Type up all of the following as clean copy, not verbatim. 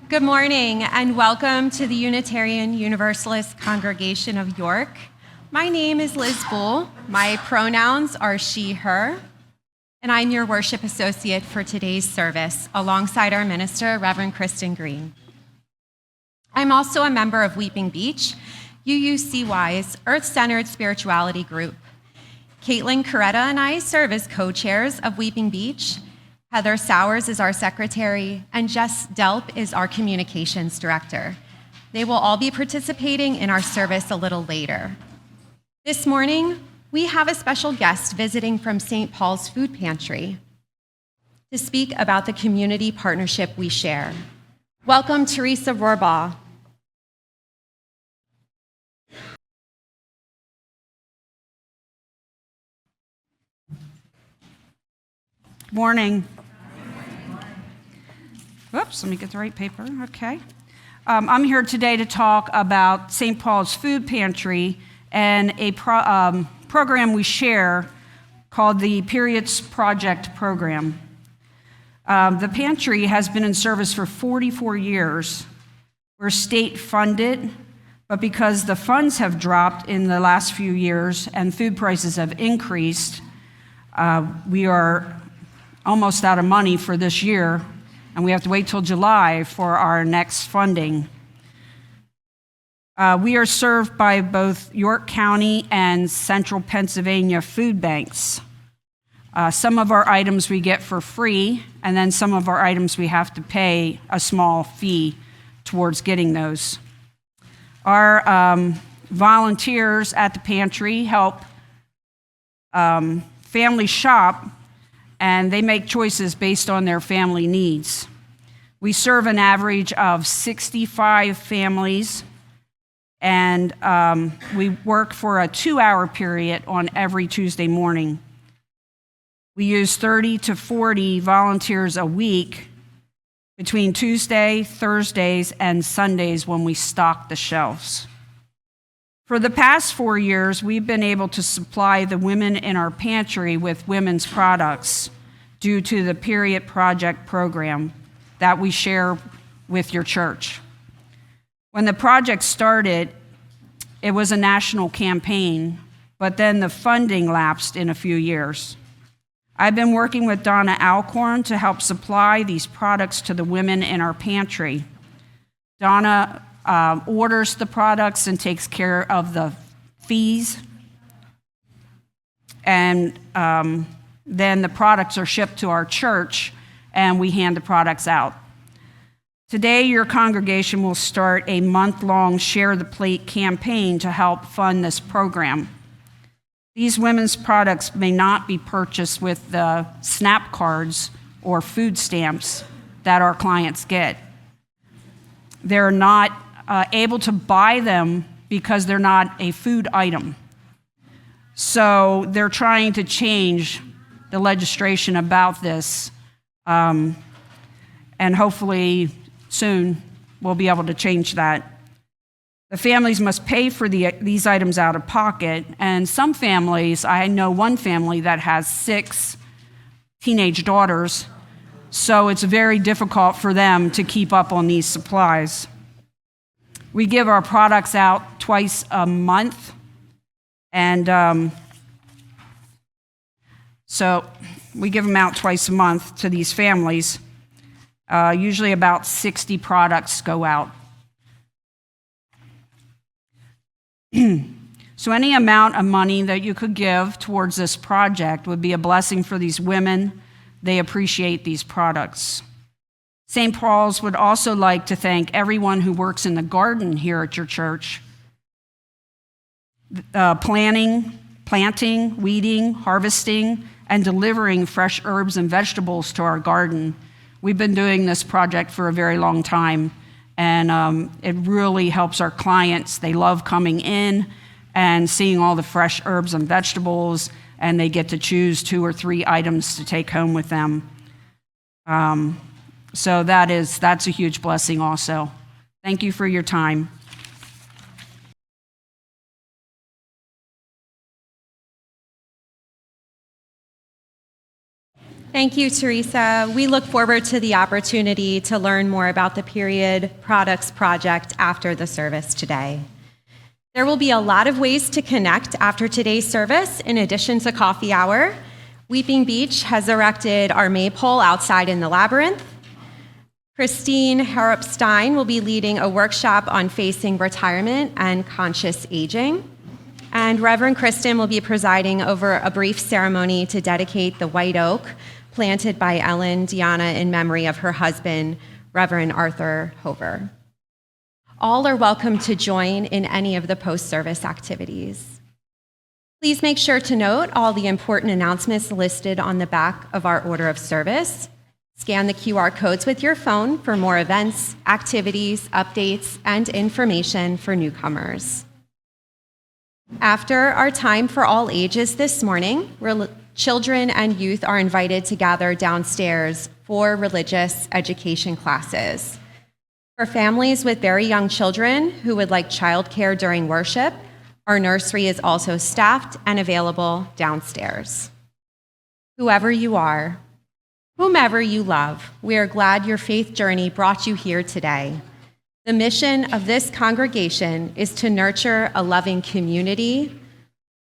Good morning and welcome to the Unitarian Universalist Congregation of York. My name is Liz Bull. My pronouns are she, her, and I'm your worship associate for today's service alongside our minister, Reverend Christin Green. I'm also a member of Weeping Beach, UUCY's Earth-Centered Spirituality Group. Caitlin Coretta and I serve as co-chairs of Weeping Beach. Heather Sowers is our secretary, and Jess Delp is our communications director. They will all be participating in our service a little later. This morning, we have a special guest visiting from St. Paul's Food Pantry to speak about the community partnership we share. Welcome, Teresa Rohrbaugh. Morning. Whoops, let me get the right paper. Okay. I'm here today to talk about St. Paul's Food Pantry and a program we share called the Periods Project Program. The pantry has been in service for 44 years. We're state funded, but because the funds have dropped in the last few years and food prices have increased, we are almost out of money for this year, and we have to wait till July for our next funding. We are served by both York County and Central Pennsylvania food banks. Some of our items we get for free, and then some of our items we have to pay a small fee towards getting those. Our volunteers at the pantry help families shop, and they make choices based on their family needs. We serve an average of 65 families, and we work for a 2-hour period on every Tuesday morning. We use 30 to 40 volunteers a week between Tuesday, Thursdays, and Sundays when we stock the shelves. For the past 4 years, we've been able to supply the women in our pantry with women's products due to the Period Project program that we share with your church. When the project started, it was a national campaign, but then the funding lapsed in a few years. I've been working with Donna Alcorn to help supply these products to the women in our pantry. Donna orders the products and takes care of the fees, and then the products are shipped to our church and we hand the products out. Today, your congregation will start a month-long Share the Plate campaign to help fund this program. These women's products may not be purchased with the SNAP cards or food stamps that our clients get. They're not able to buy them because they're not a food item. So they're trying to change the legislation about this, and hopefully soon we'll be able to change that. The families must pay for these items out of pocket, and some families, I know one family that has 6 teenage daughters, so it's very difficult for them to keep up on these supplies. We give our products out twice a month, and so we give them out twice a month to these families. Usually about 60 products go out. So any amount of money that you could give towards this project would be a blessing for these women. They appreciate these products. St. Paul's would also like to thank everyone who works in the garden here at your church. Planting, weeding, harvesting, and delivering fresh herbs and vegetables to our garden. We've been doing this project for a very long time, and it really helps our clients. They love coming in and seeing all the fresh herbs and vegetables, and they get to choose 2 or 3 items to take home with them. So that's a huge blessing also. Thank you for your time. Thank you, Teresa. We look forward to the opportunity to learn more about the Period Products Project after the service today. There will be a lot of ways to connect after today's service, in addition to coffee hour. Weeping Beach has erected our maypole outside in the labyrinth. Christine Harrop-Stein will be leading a workshop on facing retirement and conscious aging. And Reverend Christin will be presiding over a brief ceremony to dedicate the white oak planted by Ellen Diana in memory of her husband, Reverend Arthur Hover. All are welcome to join in any of the post-service activities. Please make sure to note all the important announcements listed on the back of our order of service. Scan the QR codes with your phone for more events, activities, updates, and information for newcomers. After our time for all ages this morning, children and youth are invited to gather downstairs for religious education classes. For families with very young children who would like childcare during worship, our nursery is also staffed and available downstairs. Whoever you are, whomever you love, we are glad your faith journey brought you here today. The mission of this congregation is to nurture a loving community,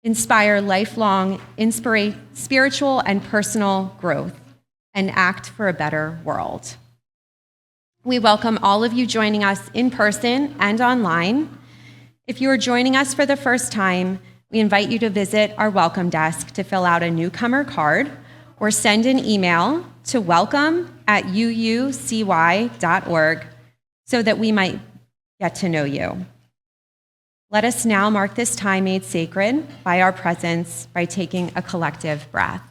inspire lifelong spiritual and personal growth, and act for a better world. We welcome all of you joining us in person and online. If you are joining us for the first time, we invite you to visit our welcome desk to fill out a newcomer card or send an email to welcome@uucy.org so that we might get to know you. Let us now mark this time made sacred by our presence by taking a collective breath.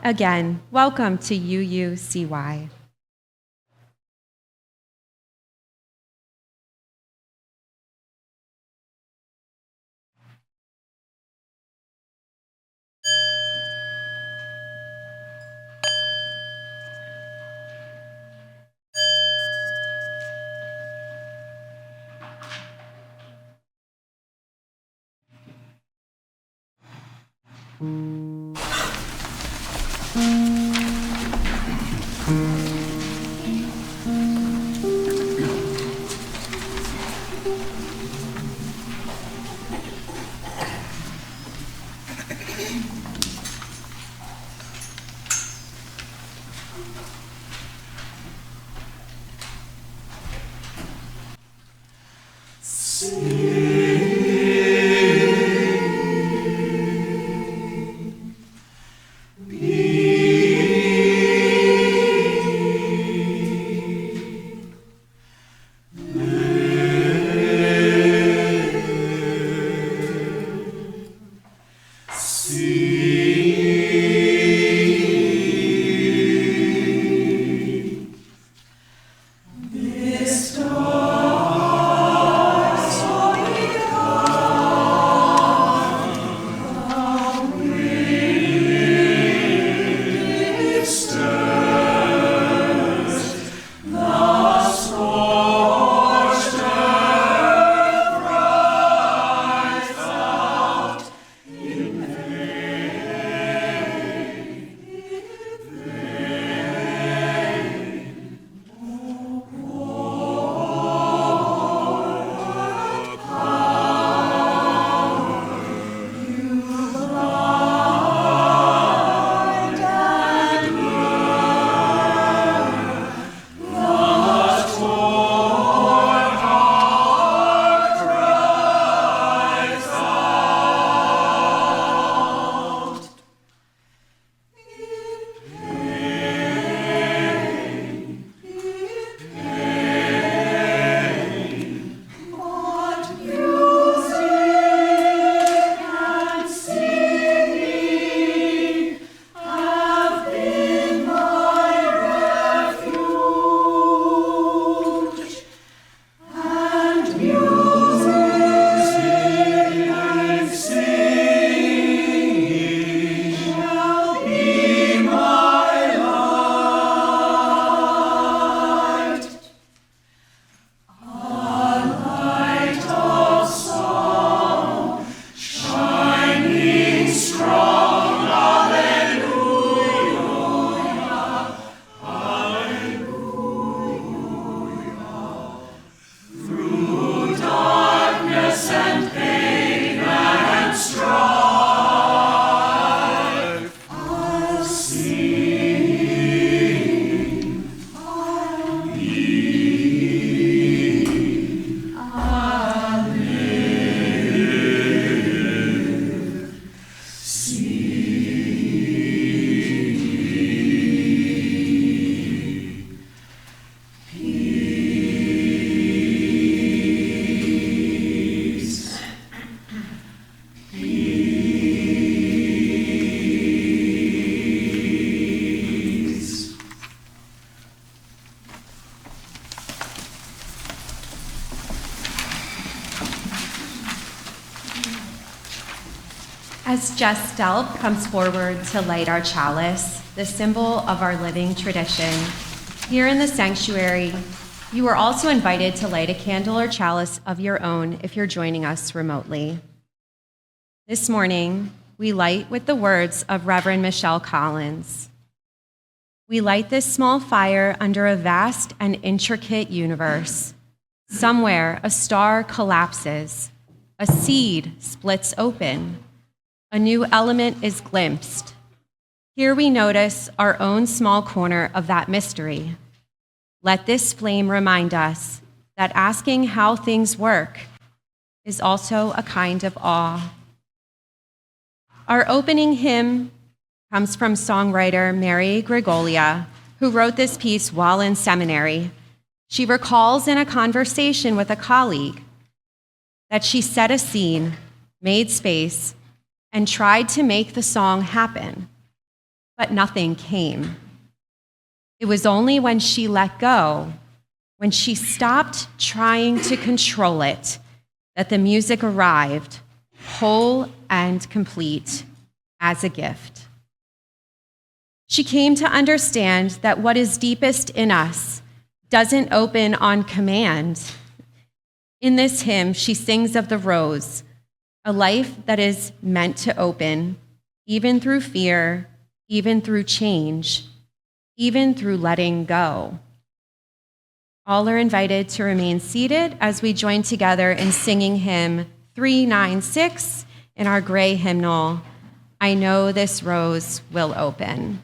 Again, welcome to UUCY. Jess Stelp comes forward to light our chalice, the symbol of our living tradition, here in the sanctuary, you are also invited to light a candle or chalice of your own if you're joining us remotely. This morning, we light with the words of Reverend Michelle Collins. We light this small fire under a vast and intricate universe. Somewhere, a star collapses, a seed splits open, a new element is glimpsed. Here we notice our own small corner of that mystery. Let this flame remind us that asking how things work is also a kind of awe. Our opening hymn comes from songwriter Mary Gregolia, who wrote this piece while in seminary. She recalls in a conversation with a colleague that she set a scene, made space, and tried to make the song happen, but nothing came. It was only when she let go, when she stopped trying to control it, that the music arrived, whole and complete, as a gift. She came to understand that what is deepest in us doesn't open on command. In this hymn, she sings of the rose, a life that is meant to open, even through fear, even through change, even through letting go. All are invited to remain seated as we join together in singing hymn 396 in our gray hymnal, I Know This Rose Will Open.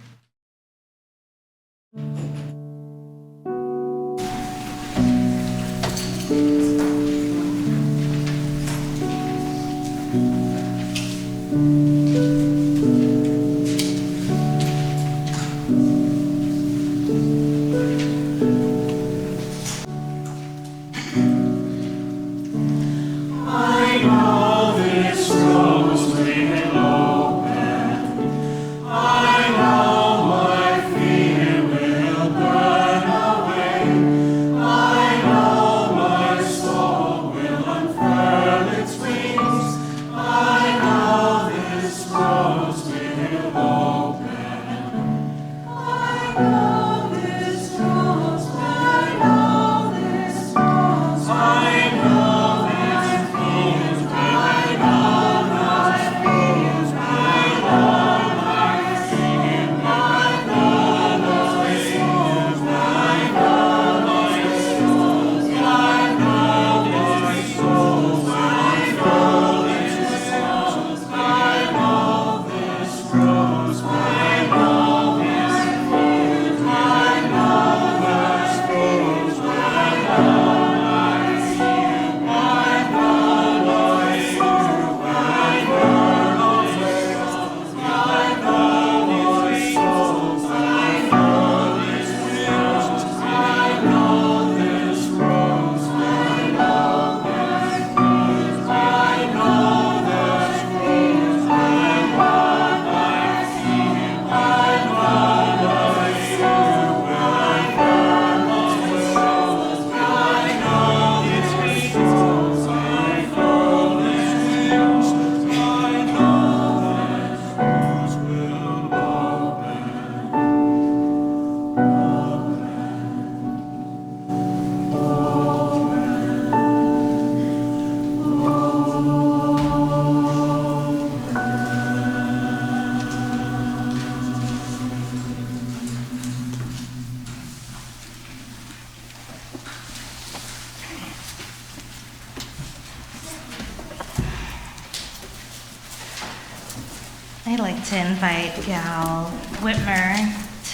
I'd like to invite Gal Whitmer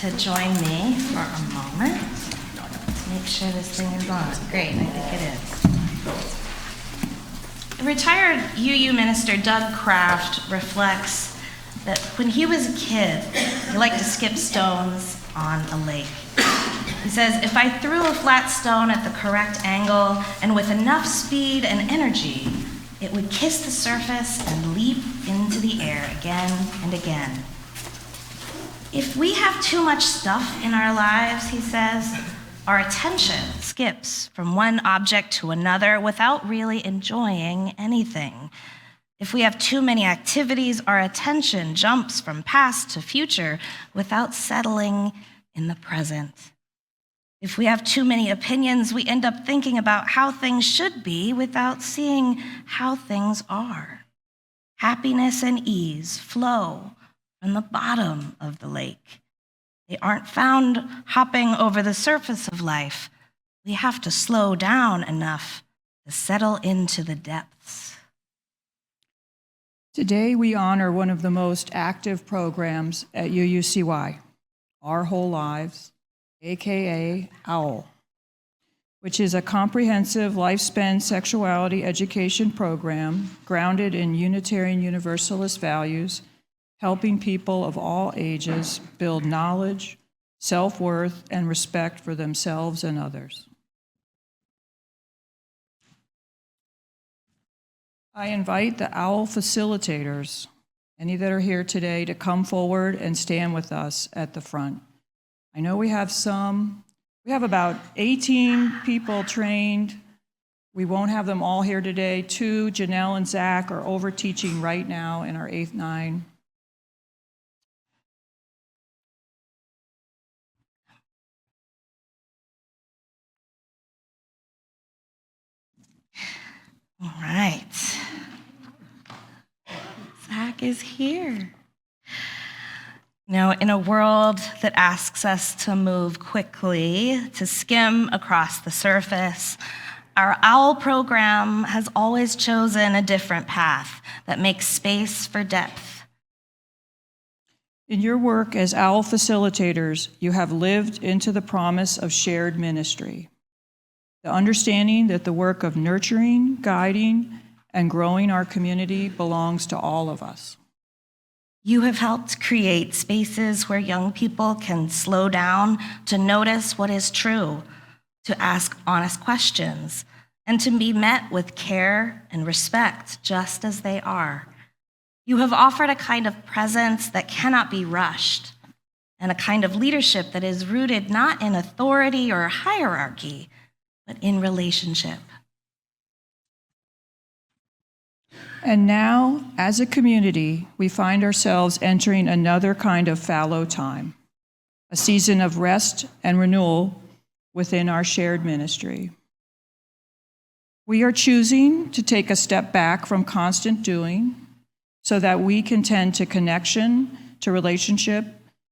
to join me for a moment. Let's make sure this thing is on. Great, I think it is. Retired UU minister Doug Kraft reflects that when he was a kid, he liked to skip stones on a lake. He says, if I threw a flat stone at the correct angle and with enough speed and energy, it would kiss the surface and leap into the air again and again. If we have too much stuff in our lives, he says, our attention skips from one object to another without really enjoying anything. If we have too many activities, our attention jumps from past to future without settling in the present. If we have too many opinions, we end up thinking about how things should be without seeing how things are. Happiness and ease flow from the bottom of the lake. They aren't found hopping over the surface of life. We have to slow down enough to settle into the depths. Today, we honor one of the most active programs at UUCY, Our Whole Lives, aka OWL, which is a comprehensive lifespan sexuality education program grounded in Unitarian Universalist values, helping people of all ages build knowledge, self-worth, and respect for themselves and others. I invite the OWL facilitators, any that are here today, to come forward and stand with us at the front. I know we have about 18 people trained. We won't have them all here today. 2, Janelle and Zach, are over teaching right now in our 8th 9. All right. Zach is here. Now, in a world that asks us to move quickly, to skim across the surface, our OWL program has always chosen a different path that makes space for depth. In your work as OWL facilitators, you have lived into the promise of shared ministry. The understanding that the work of nurturing, guiding, and growing our community belongs to all of us. You have helped create spaces where young people can slow down to notice what is true, to ask honest questions, and to be met with care and respect just as they are. You have offered a kind of presence that cannot be rushed, and a kind of leadership that is rooted not in authority or hierarchy, but in relationship. And now, as a community, we find ourselves entering another kind of fallow time, a season of rest and renewal within our shared ministry. We are choosing to take a step back from constant doing so that we can tend to connection, to relationship,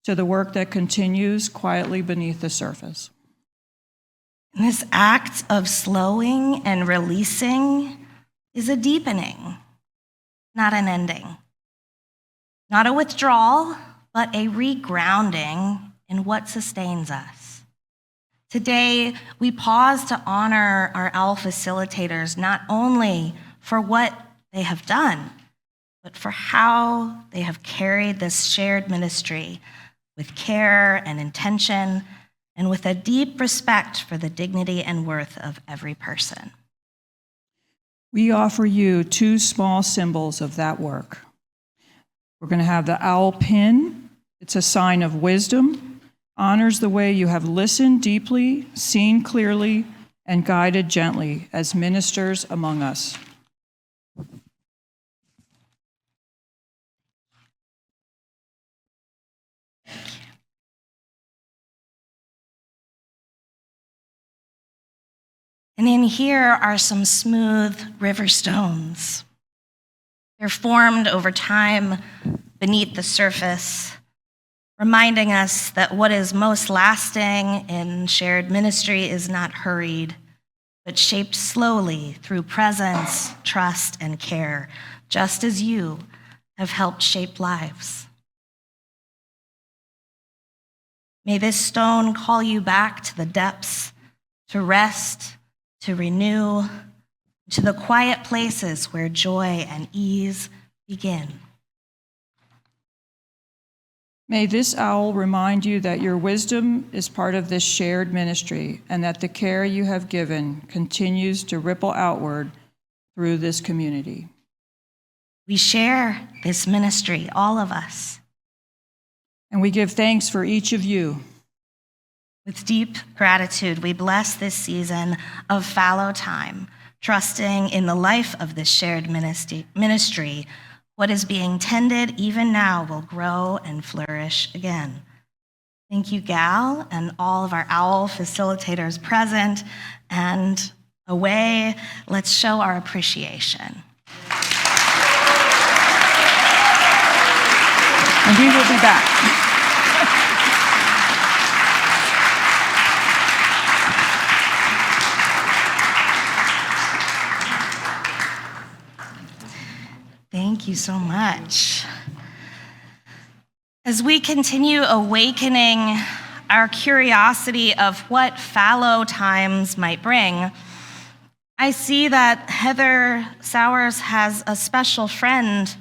to the work that continues quietly beneath the surface. This act of slowing and releasing is a deepening, not an ending. Not a withdrawal, but a regrounding in what sustains us. Today, we pause to honor our OWL facilitators not only for what they have done, but for how they have carried this shared ministry with care and intention, and with a deep respect for the dignity and worth of every person. We offer you 2 small symbols of that work. We're going to have the OWL pin. It's a sign of wisdom, honors the way you have listened deeply, seen clearly, and guided gently as ministers among us. And in here are some smooth river stones. They're formed over time beneath the surface, reminding us that what is most lasting in shared ministry is not hurried, but shaped slowly through presence, trust, and care, just as you have helped shape lives. May this stone call you back to the depths, to rest, to renew, to the quiet places where joy and ease begin. May this OWL remind you that your wisdom is part of this shared ministry and that the care you have given continues to ripple outward through this community. We share this ministry, all of us. And we give thanks for each of you. With deep gratitude, we bless this season of fallow time trusting in the life of this shared ministry, what is being tended even now will grow and flourish again. Thank you, Gal, and all of our OWL facilitators present. And away, let's show our appreciation. And we will be back. Thank you so much. As we continue awakening our curiosity of what fallow times might bring, I see that Heather Sowers has a special friend,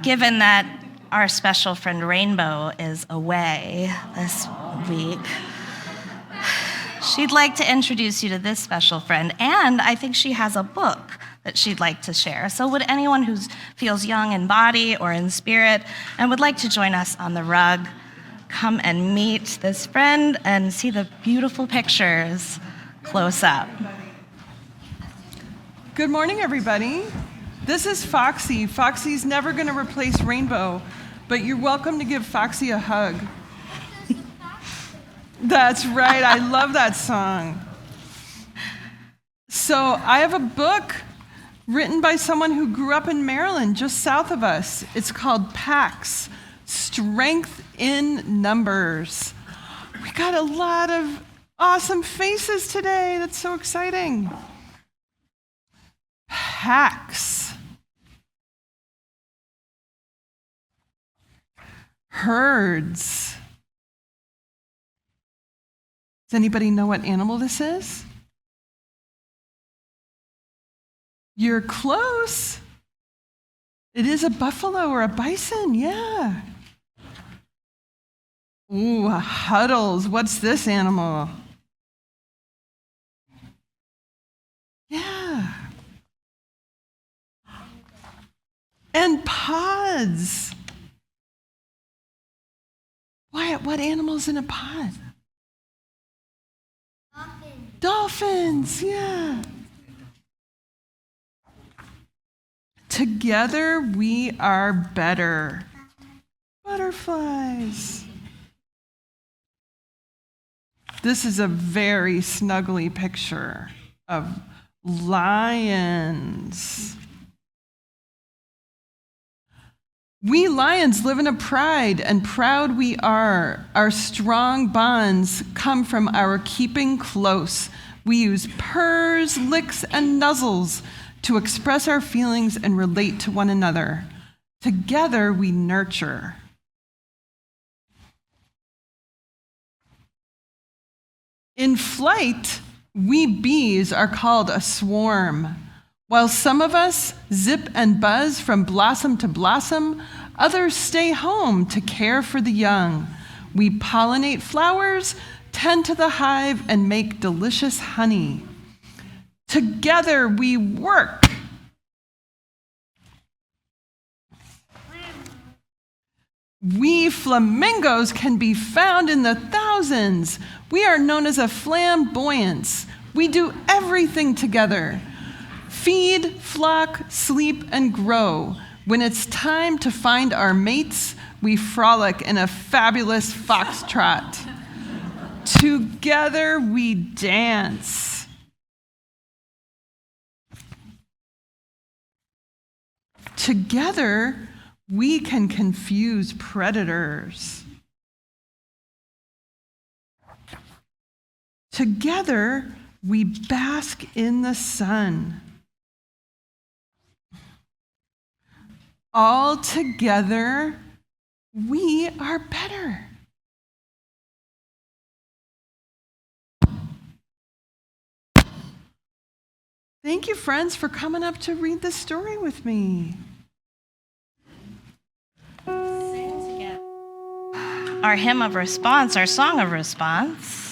given that our special friend Rainbow is away this week. She'd like to introduce you to this special friend, and I think she has a book that she'd like to share. So would anyone who feels young in body or in spirit and would like to join us on the rug, come and meet this friend and see the beautiful pictures close up. Good morning, everybody. This is Foxy. Foxy's never going to replace Rainbow, but you're welcome to give Foxy a hug. That's right, I love that song. So I have a book written by someone who grew up in Maryland, just south of us. It's called PAX, Strength in Numbers. We got a lot of awesome faces today. That's so exciting. PAX. Herds. Does anybody know what animal this is? You're close. It is a buffalo or a bison, yeah. Ooh, huddles. What's this animal? Yeah. And pods. What animal's in a pod? Dolphins, yeah. Together we are better. Butterflies. This is a very snuggly picture of lions. We lions live in a pride, and proud we are. Our strong bonds come from our keeping close. We use purrs, licks, and nuzzles to express our feelings and relate to one another. Together we nurture. In flight, we bees are called a swarm. While some of us zip and buzz from blossom to blossom, others stay home to care for the young. We pollinate flowers, tend to the hive, and make delicious honey. Together we work. We flamingos can be found in the thousands. We are known as a flamboyance. We do everything together. Feed, flock, sleep, and grow. When it's time to find our mates, we frolic in a fabulous foxtrot. Together we dance. Together, we can confuse predators. Together, we bask in the sun. All together, we are better. Thank you, friends, for coming up to read this story with me. Our hymn of response, our song of response.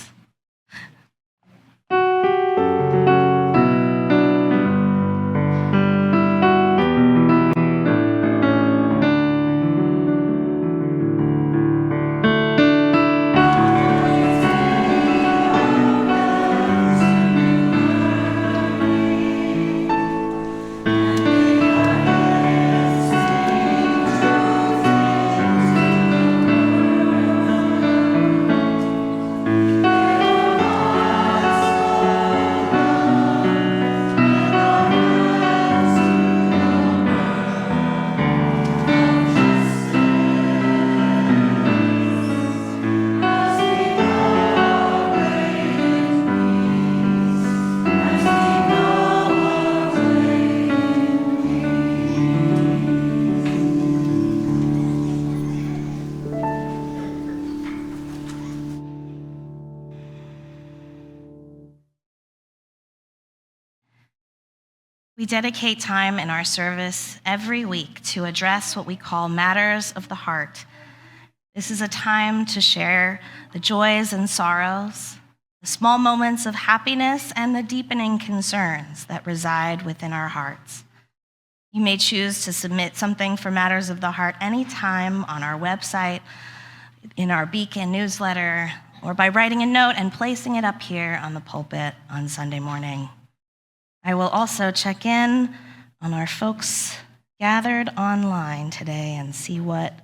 We dedicate time in our service every week to address what we call matters of the heart. This is a time to share the joys and sorrows, the small moments of happiness, and the deepening concerns that reside within our hearts. You may choose to submit something for Matters of the Heart anytime on our website, in our Beacon newsletter, or by writing a note and placing it up here on the pulpit on Sunday morning. I will also check in on our folks gathered online today and see what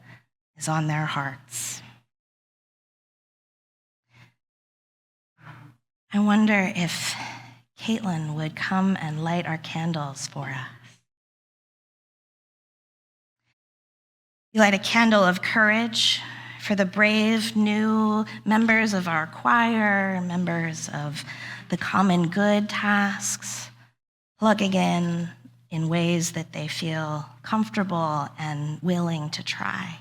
is on their hearts. I wonder if Caitlin would come and light our candles for us. We light a candle of courage for the brave new members of our choir, members of the common good tasks, plugging in ways that they feel comfortable and willing to try.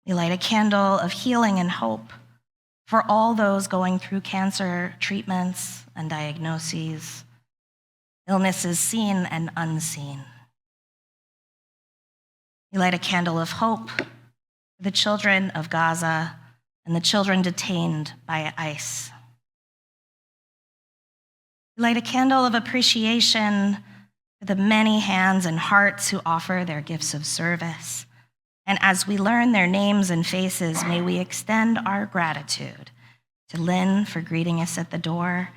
We light a candle of healing and hope for all those going through cancer treatments and diagnoses, illnesses seen and unseen. We light a candle of hope for the children of Gaza and the children detained by ICE. We light a candle of appreciation for the many hands and hearts who offer their gifts of service. And as we learn their names and faces, may we extend our gratitude to Lynn for greeting us at the door,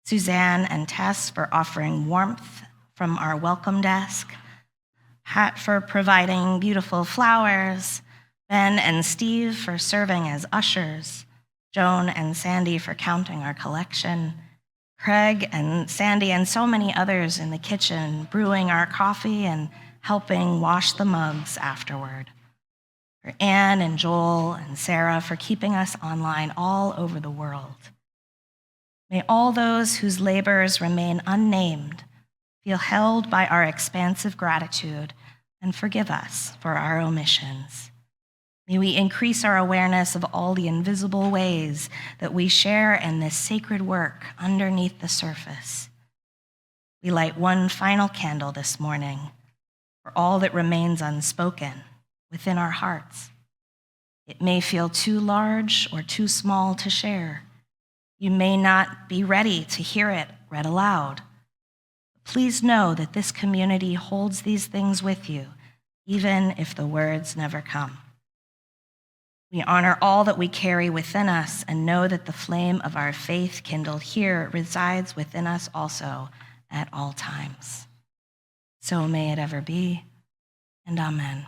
Suzanne and Tess for offering warmth from our welcome desk, Pat for providing beautiful flowers, Ben and Steve for serving as ushers, Joan and Sandy for counting our collection, Craig and Sandy and so many others in the kitchen brewing our coffee and helping wash the mugs afterward. For Anne and Joel and Sarah for keeping us online all over the world. May all those whose labors remain unnamed feel held by our expansive gratitude and forgive us for our omissions. May we increase our awareness of all the invisible ways that we share in this sacred work underneath the surface. We light one final candle this morning for all that remains unspoken within our hearts. It may feel too large or too small to share. You may not be ready to hear it read aloud. Please know that this community holds these things with you, even if the words never come. We honor all that we carry within us and know that the flame of our faith kindled here resides within us also at all times. So may it ever be, and amen.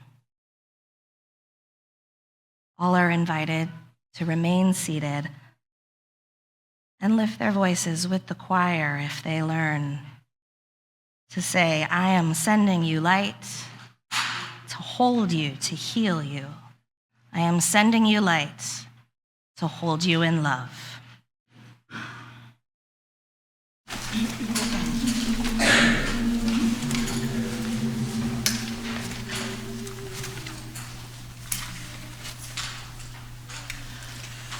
All are invited to remain seated and lift their voices with the choir if they learn to say, I am sending you light to hold you, to heal you. I am sending you light to hold you in love.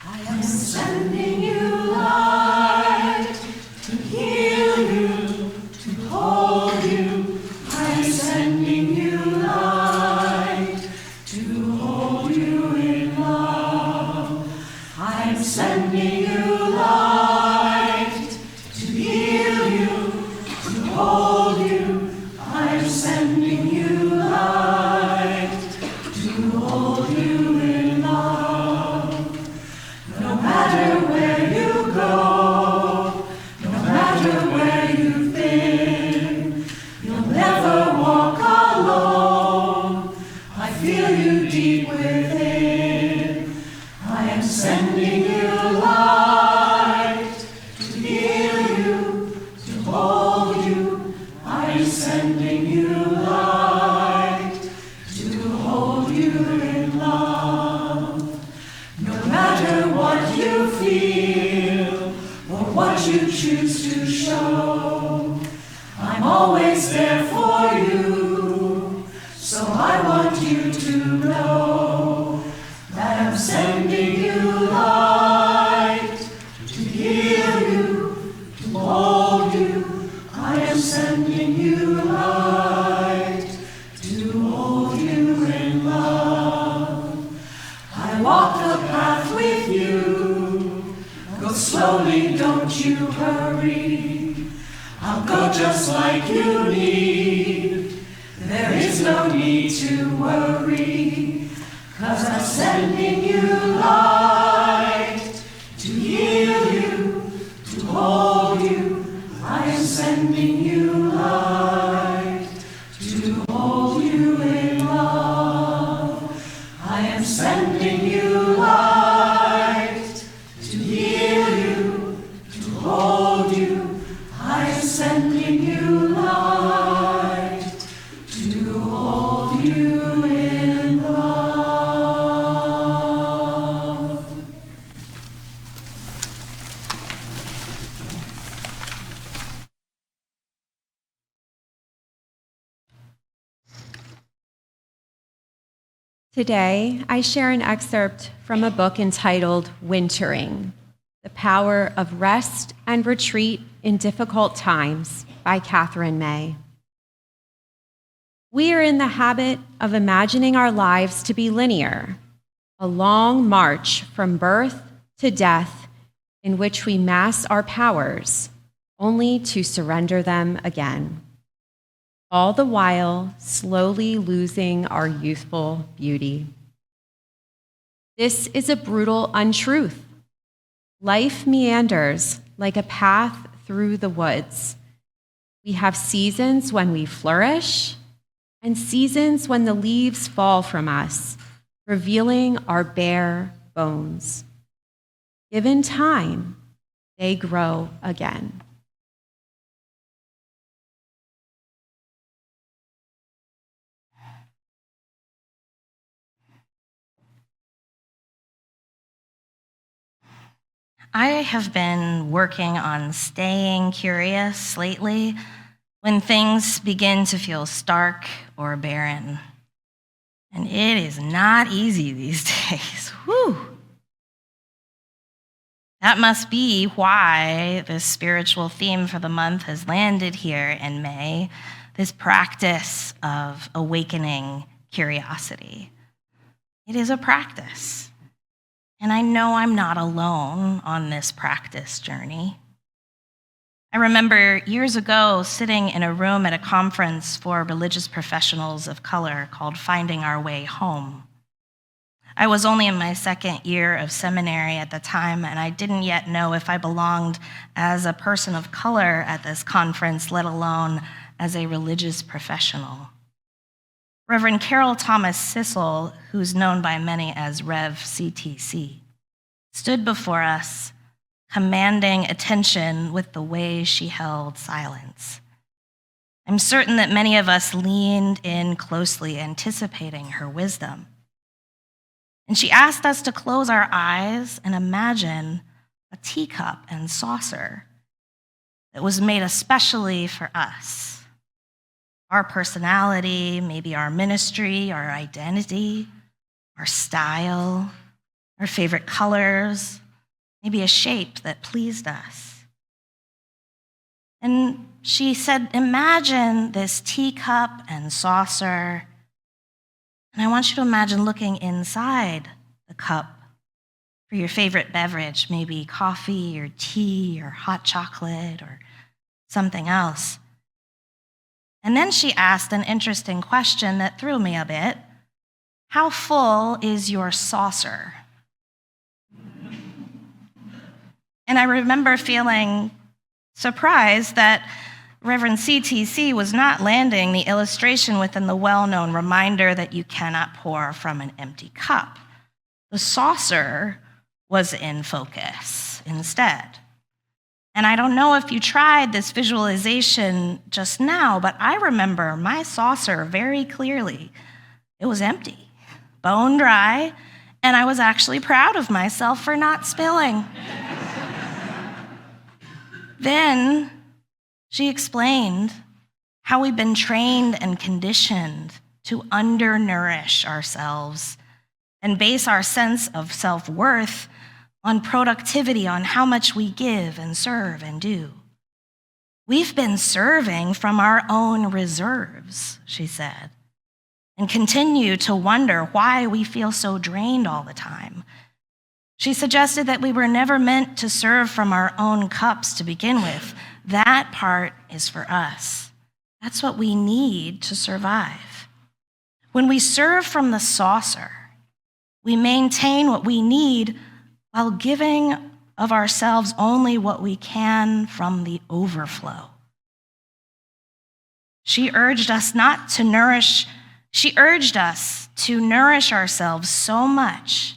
I am sending you light to heal you, to hold you. I am sending you light to hold you in love. I am sending you light to heal you, to hold you. I am sending you light to hold you in love. No matter where you go, no matter where you've been, you'll never walk alone. I feel you deep within. I am sending you light to heal you, to hold you. I am sending you light to hold you in love. No matter what you feel or what you choose to show, I'm always there for you. So I want you to know that I'm sending you light to heal you, to hold you. I am sending I walk the path with you. Go slowly, don't you hurry. I'll go just like you need. There is no need to worry, 'cause I'm sending you light to heal you, to hold you. I am sending you light to hold you in love. I am sending you light to heal you, to hold you. I am sending you light to hold you in love. Today, I share an excerpt from a book entitled Wintering: The Power of Rest and Retreat in Difficult Times by Catherine May. We are in the habit of imagining our lives to be linear, a long march from birth to death in which we mass our powers, only to surrender them again, all the while slowly losing our youthful beauty. This is a brutal untruth. Life meanders like a path through the woods. We have seasons when we flourish and seasons when the leaves fall from us, revealing our bare bones. Given time, they grow again. I have been working on staying curious lately when things begin to feel stark or barren. And it is not easy these days. Whew. That must be why this spiritual theme for the month has landed here in May, this practice of awakening curiosity. It is a practice. And I know I'm not alone on this practice journey. I remember years ago sitting in a room at a conference for religious professionals of color called Finding Our Way Home. I was only in my second year of seminary at the time, and I didn't yet know if I belonged as a person of color at this conference, let alone as a religious professional. Reverend Carol Thomas Sissel, who's known by many as Rev CTC, stood before us, commanding attention with the way she held silence. I'm certain that many of us leaned in closely, anticipating her wisdom. And she asked us to close our eyes and imagine a teacup and saucer that was made especially for us. Our personality, maybe our ministry, our identity, our style, our favorite colors, maybe a shape that pleased us. And she said, imagine this teacup and saucer, and I want you to imagine looking inside the cup for your favorite beverage, maybe coffee or tea or hot chocolate or something else. And then she asked an interesting question that threw me a bit. How full is your saucer? And I remember feeling surprised that Reverend CTC was not landing the illustration within the well-known reminder that you cannot pour from an empty cup. The saucer was in focus instead. And I don't know if you tried this visualization just now, but I remember my saucer very clearly. It was empty, bone dry, and I was actually proud of myself for not spilling. Then she explained how we've been trained and conditioned to undernourish ourselves and base our sense of self-worth on productivity, on how much we give and serve and do. We've been serving from our own reserves, she said. and continue to wonder why we feel so drained all the time. She suggested that we were never meant to serve from our own cups to begin with. That part is for us. That's what we need to survive. When we serve from the saucer, we maintain what we need while giving of ourselves only what we can from the overflow. She urged us to nourish ourselves so much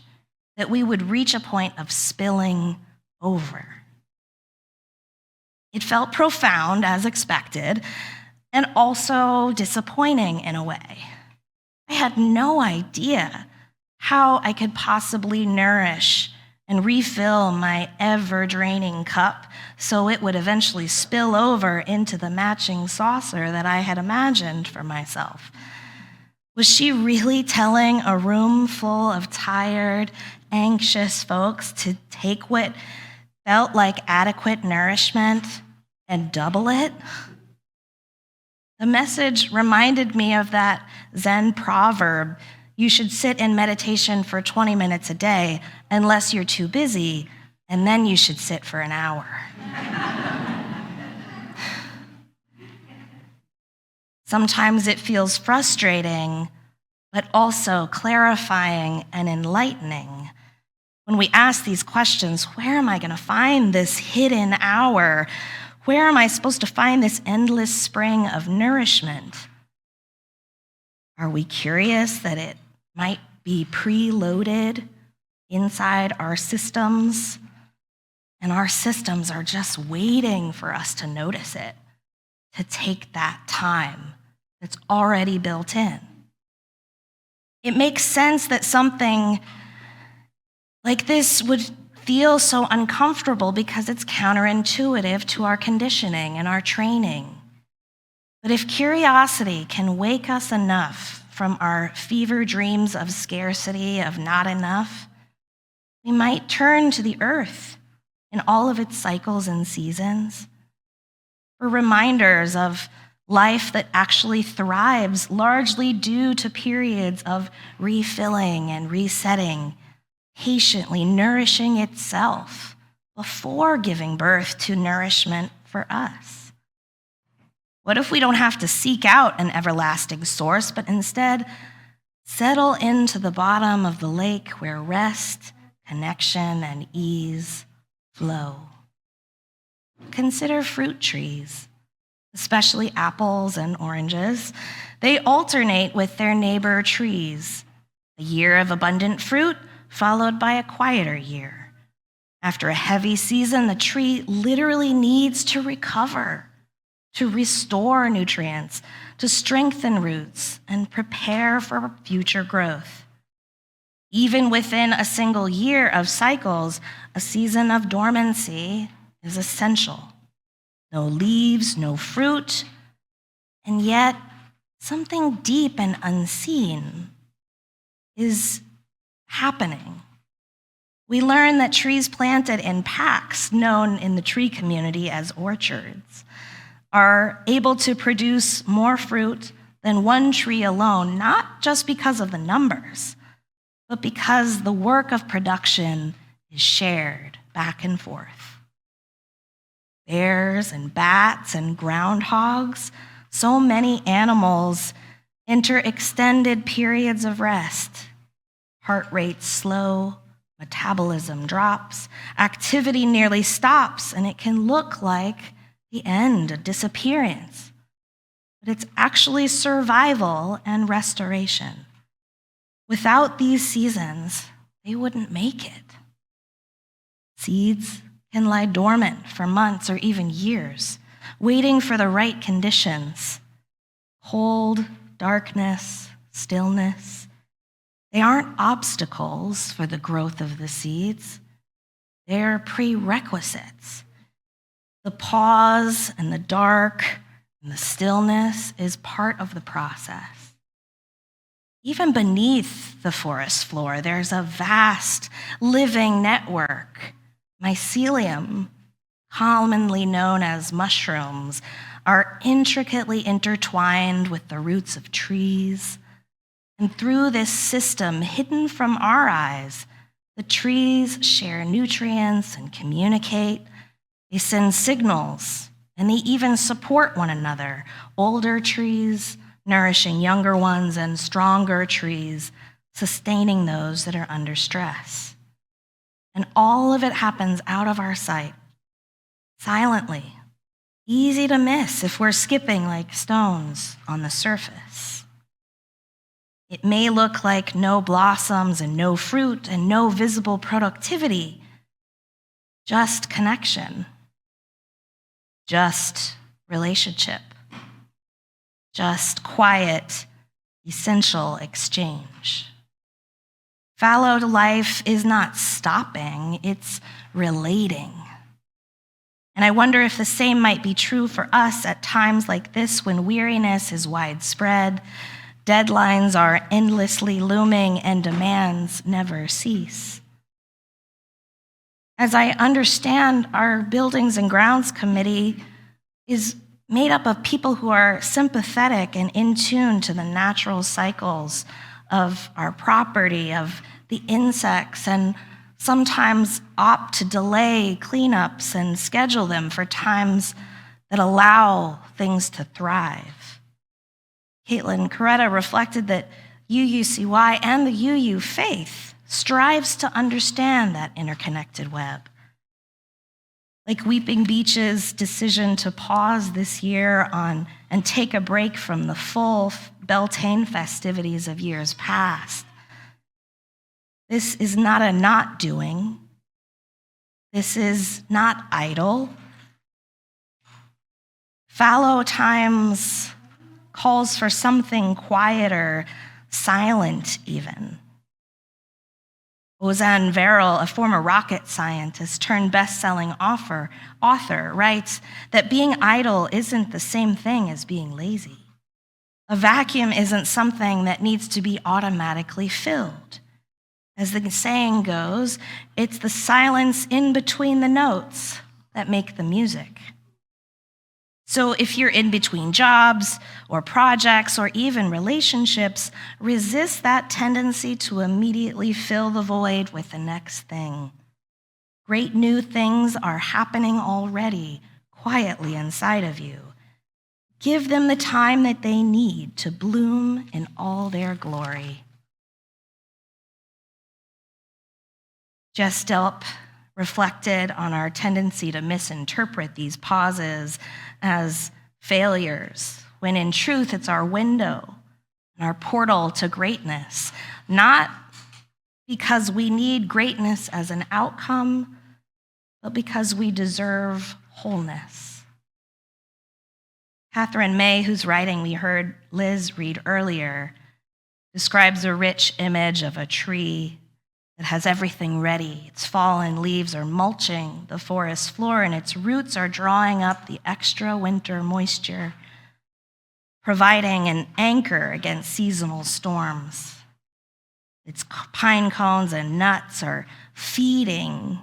that we would reach a point of spilling over. It felt profound, as expected, and also disappointing in a way. I had no idea how I could possibly nourish and refill my ever-draining cup so it would eventually spill over into the matching saucer that I had imagined for myself. Was she really telling a room full of tired, anxious folks to take what felt like adequate nourishment and double it? The message reminded me of that Zen proverb, you should sit in meditation for 20 minutes a day unless you're too busy, and then you should sit for an hour. Sometimes it feels frustrating, but also clarifying and enlightening. When we ask these questions, where am I going to find this hidden hour? Where am I supposed to find this endless spring of nourishment? Are we curious that it might be preloaded inside our systems? And our systems are just waiting for us to notice it, to take that time that's already built in. It makes sense that something like this would feel so uncomfortable because it's counterintuitive to our conditioning and our training. But if curiosity can wake us enough from our fever dreams of scarcity, of not enough, we might turn to the earth in all of its cycles and seasons for reminders of life that actually thrives largely due to periods of refilling and resetting, patiently nourishing itself before giving birth to nourishment for us. What if we don't have to seek out an everlasting source, but instead settle into the bottom of the lake where rest, connection, and ease flow? Consider fruit trees, especially apples and oranges. They alternate with their neighbor trees, a year of abundant fruit followed by a quieter year. After a heavy season, the tree literally needs to recover, to restore nutrients, to strengthen roots, and prepare for future growth. Even within a single year of cycles, a season of dormancy is essential. No leaves, no fruit, and yet something deep and unseen is happening. We learn that trees planted in packs, known in the tree community as orchards, are able to produce more fruit than one tree alone, not just because of the numbers, but because the work of production is shared back and forth. Bears and bats and groundhogs, so many animals enter extended periods of rest. Heart rate slow, metabolism drops, activity nearly stops, and it can look like the end, a disappearance. But it's actually survival and restoration. Without these seasons, they wouldn't make it. Seeds can lie dormant for months or even years, waiting for the right conditions. Cold, darkness, stillness. They aren't obstacles for the growth of the seeds. They're prerequisites. The pause and the dark and the stillness is part of the process. Even beneath the forest floor, there's a vast living network. Mycelium, commonly known as mushrooms, are intricately intertwined with the roots of trees, And through this system, hidden from our eyes, the trees share nutrients and communicate. They send signals, and they even support one another. Older trees nourishing younger ones, and stronger trees sustaining those that are under stress. And all of it happens out of our sight, silently, easy to miss if we're skipping like stones on the surface. It may look like no blossoms and no fruit and no visible productivity, just connection, just relationship, just quiet, essential exchange. Fallow life is not stopping, it's relating. And I wonder if the same might be true for us at times like this when weariness is widespread, deadlines are endlessly looming, and demands never cease. As I understand, our Buildings and Grounds Committee is made up of people who are sympathetic and in tune to the natural cycles of our property, of the insects, and sometimes opt to delay cleanups and schedule them for times that allow things to thrive. Caitlin Coretta reflected that UUCY and the UU faith strives to understand that interconnected web. Like Weeping Beach's decision to pause this year on and take a break from the full Beltane festivities of years past. This is not a not doing. This is not idle. Fallow times calls for something quieter, silent even. Ozan Verrill, a former rocket scientist turned best-selling author, writes that being idle isn't the same thing as being lazy. A vacuum isn't something that needs to be automatically filled. As the saying goes, it's the silence in between the notes that make the music. So if you're in between jobs or projects or even relationships, resist that tendency to immediately fill the void with the next thing. Great new things are happening already, quietly inside of you. Give them the time that they need to bloom in all their glory. Jess Delp reflected on our tendency to misinterpret these pauses as failures, when in truth it's our window and our portal to greatness, not because we need greatness as an outcome, but because we deserve wholeness. Catherine May, whose writing we heard Liz read earlier, describes a rich image of a tree that has everything ready. Its fallen leaves are mulching the forest floor, and its roots are drawing up the extra winter moisture, providing an anchor against seasonal storms. Its pine cones and nuts are feeding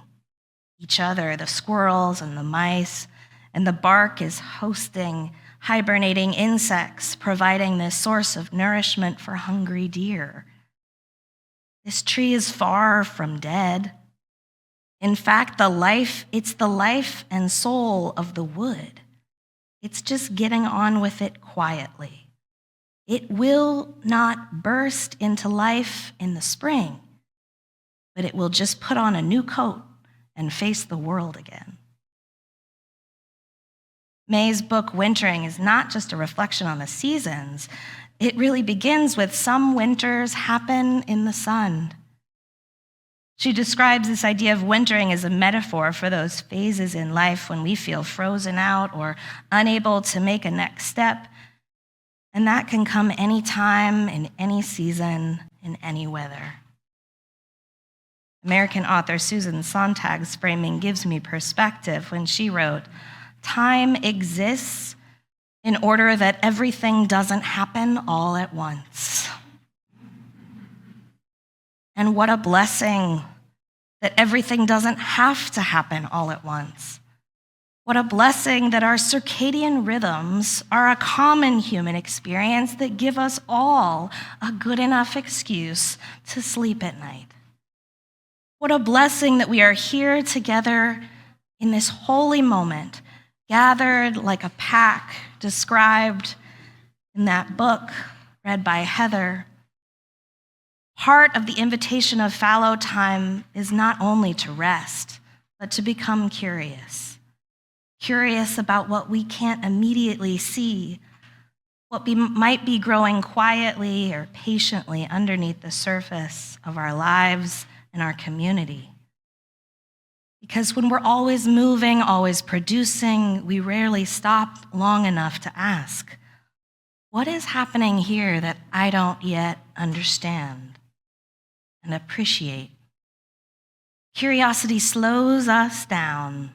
each other, the squirrels and the mice, and the bark is hosting hibernating insects, providing this source of nourishment for hungry deer. This tree is far from dead. In fact, it's the life and soul of the wood. It's just getting on with it quietly. It will not burst into life in the spring, but it will just put on a new coat and face the world again. May's book, Wintering, is not just a reflection on the seasons. It really begins with some winters happen in the sun. She describes this idea of wintering as a metaphor for those phases in life when we feel frozen out or unable to make a next step. And that can come anytime, in any season, in any weather. American author Susan Sontag's framing gives me perspective when she wrote, "Time exists in order that everything doesn't happen all at once." And what a blessing that everything doesn't have to happen all at once. What a blessing that our circadian rhythms are a common human experience that give us all a good enough excuse to sleep at night. What a blessing that we are here together in this holy moment, gathered like a pack described in that book read by Heather. Part of the invitation of fallow time is not only to rest, but to become curious. Curious about what we can't immediately see, what might be growing quietly or patiently underneath the surface of our lives and our community. Because when we're always moving, always producing, we rarely stop long enough to ask, what is happening here that I don't yet understand and appreciate? Curiosity slows us down.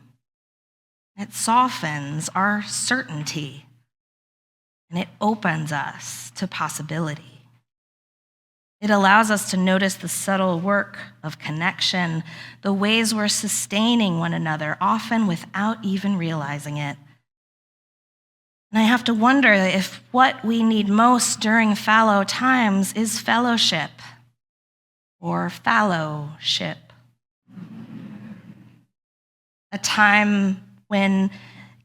It softens our certainty, and it opens us to possibility. It allows us to notice the subtle work of connection, the ways we're sustaining one another, often without even realizing it. And I have to wonder if what we need most during fallow times is fellowship or fallowship. A time when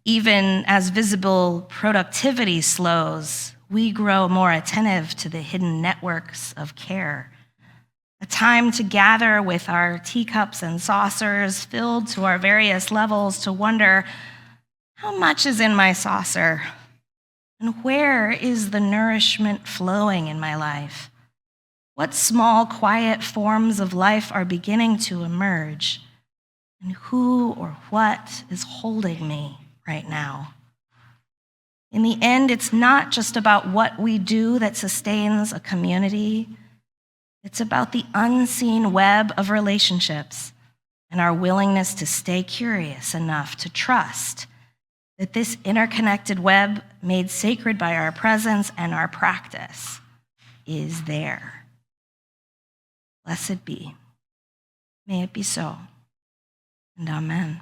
even as visible productivity slows, we grow more attentive to the hidden networks of care. A time to gather with our teacups and saucers filled to our various levels to wonder, how much is in my saucer? And where is the nourishment flowing in my life? What small, quiet forms of life are beginning to emerge? And who or what is holding me right now? In the end, it's not just about what we do that sustains a community. It's about the unseen web of relationships and our willingness to stay curious enough to trust that this interconnected web, made sacred by our presence and our practice, is there. Blessed be. May it be so. And amen.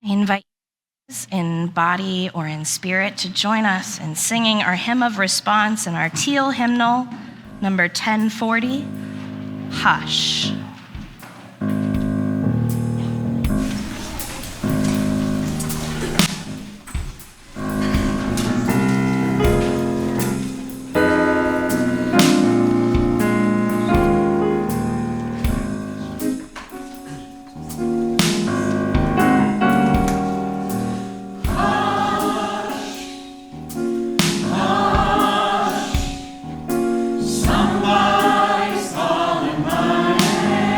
I invite you in body or in spirit to join us in singing our hymn of response in our teal hymnal, number 1040, Hush. Somebody's calling my name.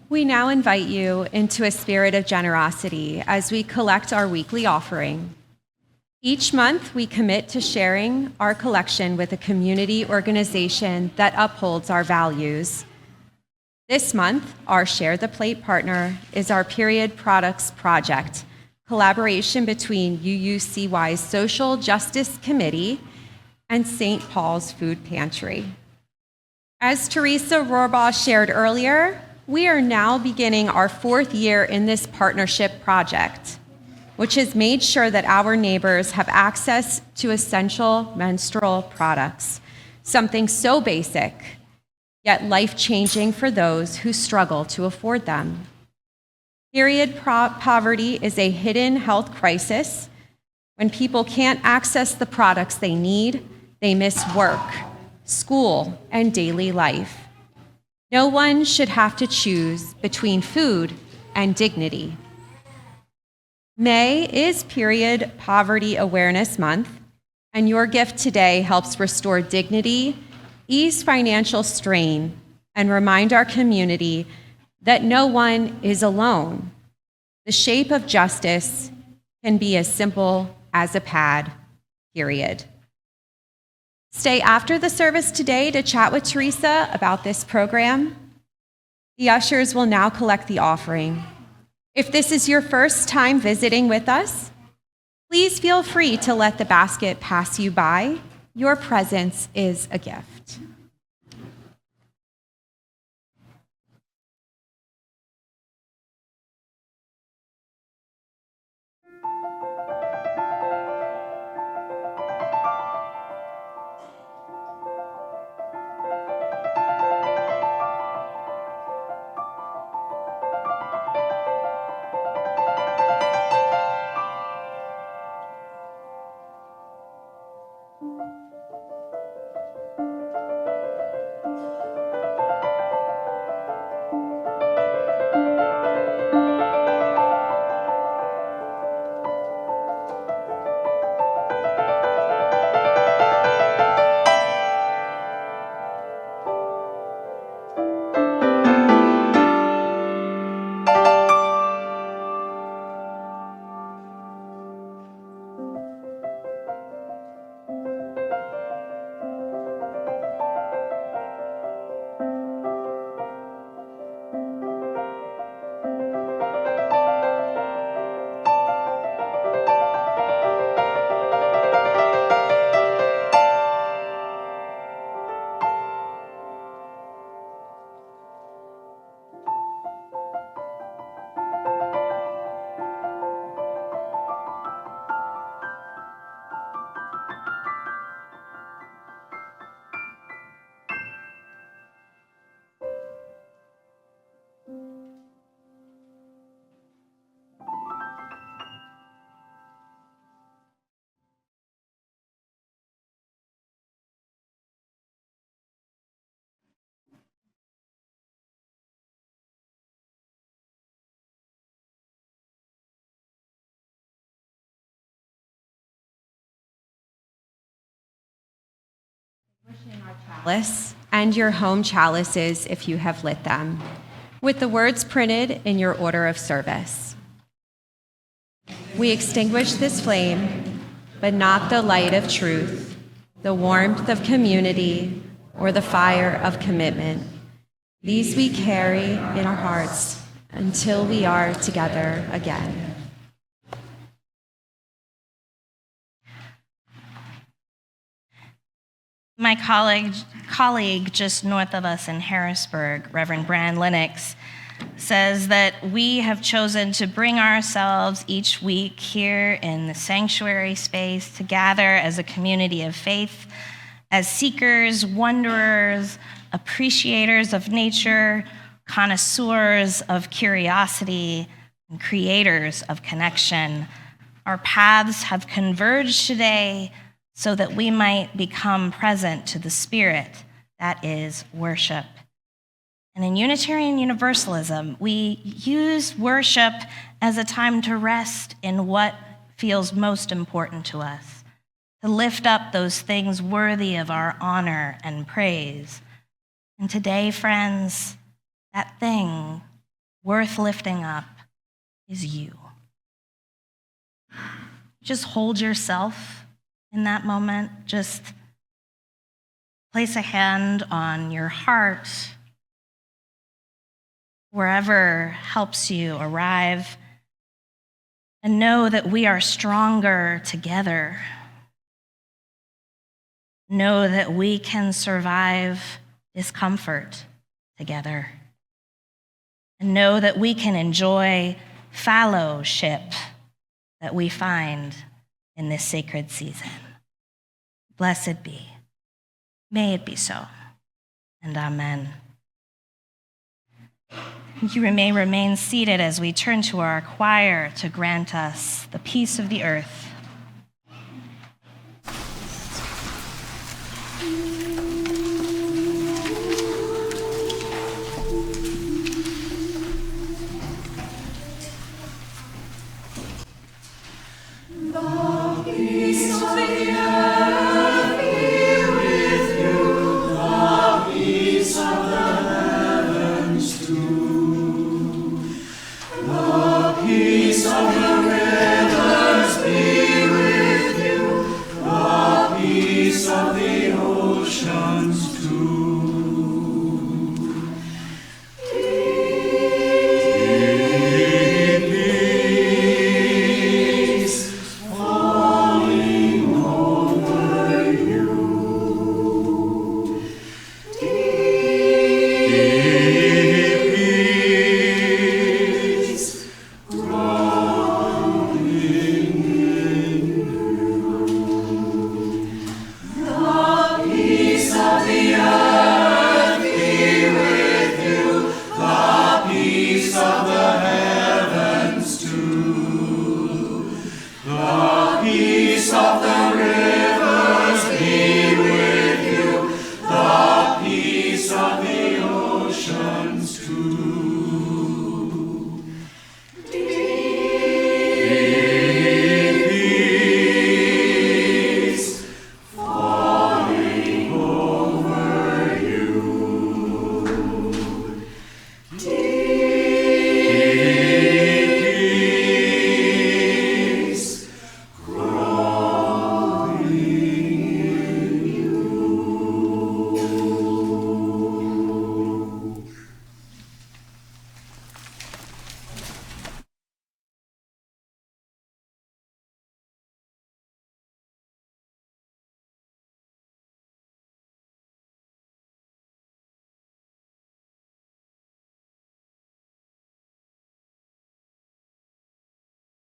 We now invite you into a spirit of generosity as we collect our weekly offering. Each month, we commit to sharing our collection with a community organization that upholds our values. This month, our Share the Plate partner is our Period Products Project, collaboration between UUCY's Social Justice Committee and St. Paul's Food Pantry. As Teresa Rohrbaugh shared earlier, we are now beginning our 4th year in this partnership project, which has made sure that our neighbors have access to essential menstrual products, something so basic, yet life-changing for those who struggle to afford them. Period poverty is a hidden health crisis. When people can't access the products they need, they miss work, school, and daily life. No one should have to choose between food and dignity. May is Period Poverty Awareness Month, and your gift today helps restore dignity, ease financial strain, and remind our community that no one is alone. The shape of justice can be as simple as a pad, period. Stay after the service today to chat with Teresa about this program. The ushers will now collect the offering. If this is your first time visiting with us, please feel free to let the basket pass you by. Your presence is a gift. Chalice and your home chalices if you have lit them, with the words printed in your order of service. We extinguish this flame, but not the light of truth, the warmth of community, or the fire of commitment. These we carry in our hearts until we are together again. My colleague just north of us in Harrisburg, Reverend Brand Lennox, says that we have chosen to bring ourselves each week here in the sanctuary space to gather as a community of faith, as seekers, wanderers, appreciators of nature, connoisseurs of curiosity, and creators of connection. Our paths have converged today so that we might become present to the spirit that is worship. And in Unitarian Universalism, we use worship as a time to rest in what feels most important to us. to lift up those things worthy of our honor and praise. And today, friends, that thing worth lifting up is you. Just hold yourself in that moment. Just place a hand on your heart, wherever helps you arrive, and know that we are stronger together. Know that we can survive discomfort together. And know that we can enjoy fellowship that we find in this sacred season. Blessed be. May it be so. And amen. You may remain seated as we turn to our choir to grant us the peace of the earth. Peace of